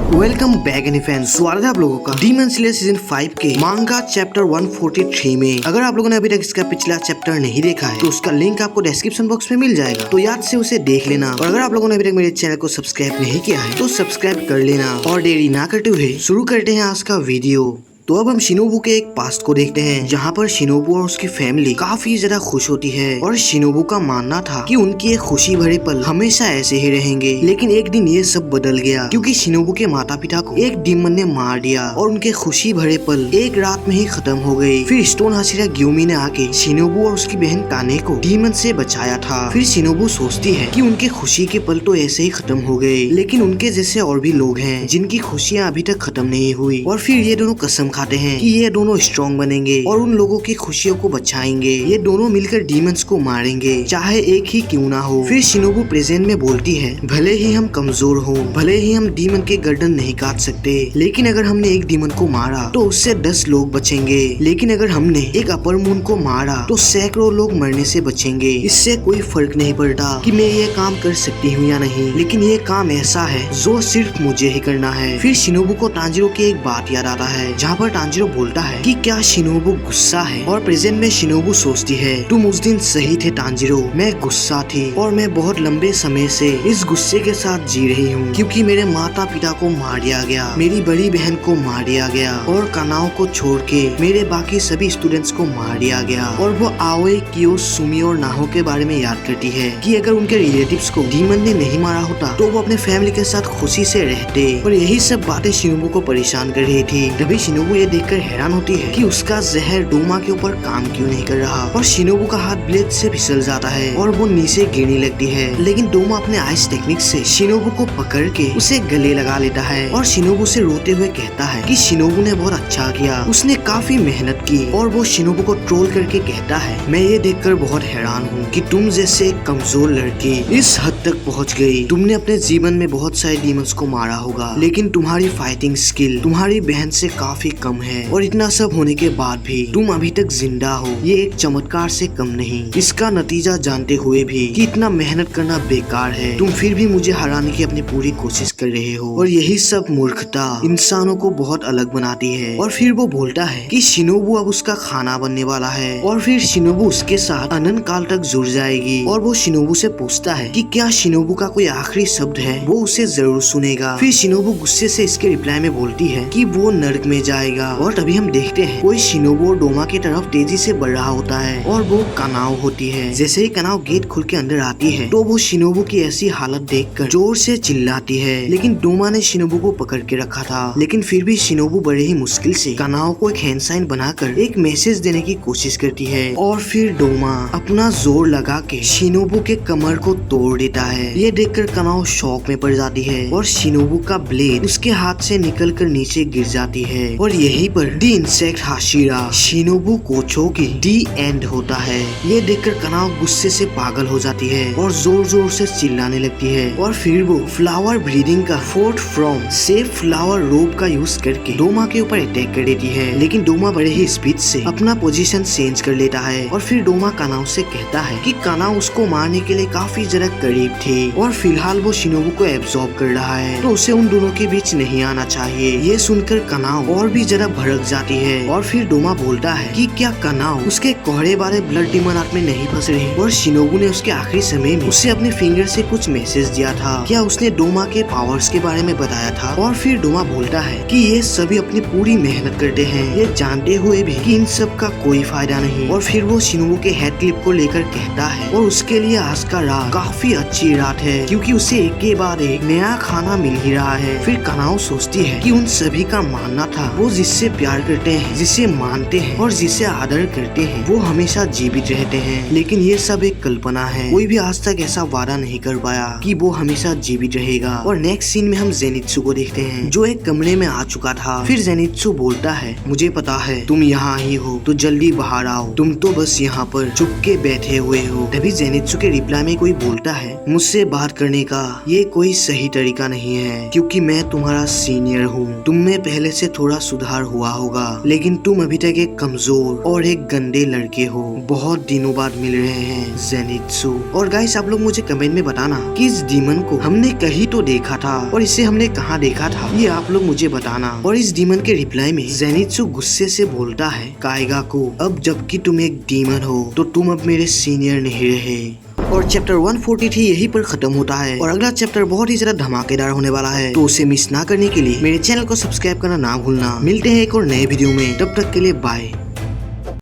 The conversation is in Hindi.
वेलकम बैक एनी फैंस, स्वागत है आप लोगों का डीमन स्लेयर सीजन 5 के मांगा चैप्टर 143 में। अगर आप लोगों ने अभी तक इसका पिछला चैप्टर नहीं देखा है तो उसका लिंक आपको डिस्क्रिप्शन बॉक्स में मिल जाएगा, तो याद से उसे देख लेना। और अगर आप लोगों ने अभी तक मेरे चैनल को सब्सक्राइब नहीं किया है तो सब्सक्राइब कर लेना। और देरी ना करते हुए शुरू करते हैं आज का वीडियो। तो अब हम शिनोबू के एक पास्ट को देखते हैं जहाँ पर शिनोबू और उसकी फैमिली काफी ज्यादा खुश होती है। और शिनोबू का मानना था कि उनके खुशी भरे पल हमेशा ऐसे ही रहेंगे। लेकिन एक दिन ये सब बदल गया क्योंकि शिनोबू के माता पिता को एक डीमन ने मार दिया और उनके खुशी भरे पल एक रात में ही खत्म हो गए। फिर स्टोन हाशिरा ग्यूमी ने आके शिनोबू और उसकी बहन काने को डीमन से बचाया था। फिर शिनोबू सोचती है कि उनके खुशी के पल तो ऐसे ही खत्म हो गए, लेकिन उनके जैसे और भी लोग हैं जिनकी खुशियाँ अभी तक खत्म नहीं हुई। और फिर ये दोनों कसम खाते हैं कि ये दोनों स्ट्रॉन्ग बनेंगे और उन लोगों की खुशियों को बचाएंगे। ये दोनों मिलकर डीमंस को मारेंगे, चाहे एक ही क्यों ना हो। फिर शिनोबू प्रेजेंट में बोलती है, भले ही हम कमजोर हो, भले ही हम डीमन के गर्दन नहीं काट सकते, लेकिन अगर हमने एक डीमन को मारा तो उससे 10 लोग बचेंगे। लेकिन अगर हमने एक अपर मून को मारा तो सैकड़ों लोग मरने से बचेंगे। इससे कोई फर्क नहीं पड़ता कि मैं ये काम कर सकती हूँ या नहीं, लेकिन ये काम ऐसा है जो सिर्फ मुझे ही करना है। फिर शिनोबू को तांजिरो की एक बात याद आता है जहाँ पर तांजिरो बोलता है कि क्या शिनोबू गुस्सा है। और प्रेजेंट में शिनोबू सोचती है, तुम उस दिन सही थे तांजिरो, मैं गुस्सा थी और मैं बहुत लंबे समय से इस गुस्से के साथ जी रही हूँ क्योंकि मेरे माता पिता को मार दिया गया, मेरी बड़ी बहन को मार दिया गया और कानाओ को छोड़ के मेरे बाकी सभी स्टूडेंट्स को मार दिया गया। और वो आओए, कियो, सुमी और नाहो के बारे में याद करती है कि अगर उनके रिलेटिव्स को डीमन ने नहीं मारा होता तो वो अपने फैमिली के साथ खुशी से रहते। और यही सब बातें शिनोबू को परेशान कर रही थी। तभी शिनोबू ये देखकर हैरान होती है कि उसका जहर डोमा के ऊपर काम क्यों नहीं कर रहा। और शिनोबू का हाथ ब्लेड से फिसल जाता है और वो नीचे गिरने लगती है। लेकिन डोमा अपने आइस टेक्निक से शिनोबू को पकड़ के उसे गले लगा लेता है और शिनोबू से रोते हुए कहता है कि शिनोबू ने बहुत अच्छा किया, उसने काफी मेहनत की। और वो शिनोबू को ट्रोल करके कहता है, मैं ये देखकर बहुत हैरान हूँ कि तुम जैसे एक कमजोर लड़की इस हद तक पहुँच गई। तुमने अपने जीवन में बहुत सारे डीमंस को मारा होगा, लेकिन तुम्हारी फाइटिंग स्किल तुम्हारी बहन से काफी कम है। और इतना सब होने के बाद भी तुम अभी तक जिंदा हो, ये एक चमत्कार से कम नहीं। इसका नतीजा जानते हुए भी कि इतना मेहनत करना बेकार है, तुम फिर भी मुझे हराने की अपनी पूरी कोशिश कर रहे हो। और यही सब मूर्खता इंसानों को बहुत अलग बनाती है। और फिर वो बोलता है कि शिनोबू अब उसका खाना बनने वाला है और फिर शिनोबू उसके साथ अनंत काल तक जुड़ जाएगी। और वो शिनोबू से पूछता है कि क्या शिनोबू का कोई आखिरी शब्द है, वो उसे जरूर सुनेगा। फिर शिनोबू गुस्से से इसके रिप्लाई में बोलती है कि वो नर्क में जाएगा। और तभी हम देखते हैं कोई शिनोबू और डोमा की तरफ तेजी से बढ़ रहा होता है और वो कनाओ होती है। जैसे ही कनाओ गेट खुल के अंदर आती है तो वो शिनोबू की ऐसी हालत देखकर जोर से चिल्लाती है। लेकिन डोमा ने शिनोबू को पकड़ के रखा था, लेकिन फिर भी शिनोबू बड़े ही मुश्किल से कनाओ को एक हैंड साइन बनाकर एक मैसेज देने की कोशिश करती है। और फिर डोमा अपना जोर लगा के शिनोबू के कमर को तोड़ देता है। ये देखकर कनाओ शॉक में पड़ जाती है और शिनोबू का ब्लेड उसके हाथ से निकलकर नीचे गिर जाती है। और यहीं पर दी इंसेक्ट हाशिरा शिनोबू कोचो की दी एंड होता है। ये देखकर कनाओ गुस्से से पागल हो जाती है और जोर जोर से चिल्लाने लगती है। और फिर वो फ्लावर ब्रीडिंग का फोर्थ फ्रॉम सेफ फ्लावर रोब का यूज करके डोमा के ऊपर अटैक कर देती है। लेकिन डोमा बड़े ही स्पीड से अपना पोजीशन चेंज कर लेता है। और फिर डोमा कनाओ से कहता है कि कनाओ उसको मारने के लिए काफी ज्यादा करीब थी और फिलहाल वो शिनोबू को एब्जॉर्ब कर रहा है, तो उसे उन दोनों के बीच नहीं आना चाहिए। ये सुनकर कनाओ और भी ज्यादा भड़क जाती है। और फिर डोमा बोलता है कि क्या कनाओ उसके कोहरे वाले ब्लड डीमन आर्ट में नहीं फंस रही। और शिनोबू ने उसके आखिरी समय में उसे अपने फिंगर से कुछ मैसेज दिया था, क्या उसने डोमा के पावर्स के बारे में बताया था। और फिर डोमा बोलता है कि ये सभी अपनी पूरी मेहनत करते हैं, ये जानते हुए भी कि इन सब का कोई फायदा नहीं। और फिर वो शिनोबू के हेड क्लिप को लेकर कहता है और उसके लिए आज का रात काफी अच्छी रात है क्योंकि उसे एक के बाद एक नया खाना मिल ही रहा है। फिर कनाओ सोचती है कि उन सभी का मानना था वो जिससे प्यार करते हैं, जिसे मानते हैं और जिसे आदर करते हैं वो हमेशा जीवित रहते हैं। लेकिन ये सब एक कल्पना है, कोई भी आज तक ऐसा वादा नहीं कर पाया कि वो हमेशा जीवित रहेगा। और नेक्स्ट सीन में हम जेनित्सु को देखते हैं जो एक कमरे में आ चुका था। फिर जेनित्सु बोलता है, मुझे पता है तुम यहाँ ही हो, तो जल्दी बाहर आओ, तुम तो बस यहाँ पर चुप के बैठे हुए हो। तभी जेनित्सु के रिप्लाई में कोई बोलता है, मुझसे बात करने का ये कोई सही तरीका नहीं है, क्योंकि मैं तुम्हारा सीनियर हूँ। तुम में पहले से थोड़ा सुधार हुआ होगा, लेकिन तुम अभी तक एक कमजोर और एक गंदे लड़के हो। बहुत दिनों बाद मिल रहे हैं जेनित्सु। और गाइस, आप लोग मुझे कमेंट में बताना कि इस डीमन को हमने कहीं तो देखा था, और इसे हमने कहाँ देखा था, ये आप लोग मुझे बताना। और इस डीमन के रिप्लाई में जेनित्सु गुस्से से बोलता है काइगा को, अब जबकि तुम एक डीमन हो तो तुम अब मेरे सीनियर नहीं रहे। और चैप्टर 143 यहीं पर खत्म होता है, और अगला चैप्टर बहुत ही ज्यादा धमाकेदार होने वाला है। तो उसे मिस ना करने के लिए मेरे चैनल को सब्सक्राइब करना ना भूलना। मिलते हैं एक और नए वीडियो में, तब तक के लिए बाय।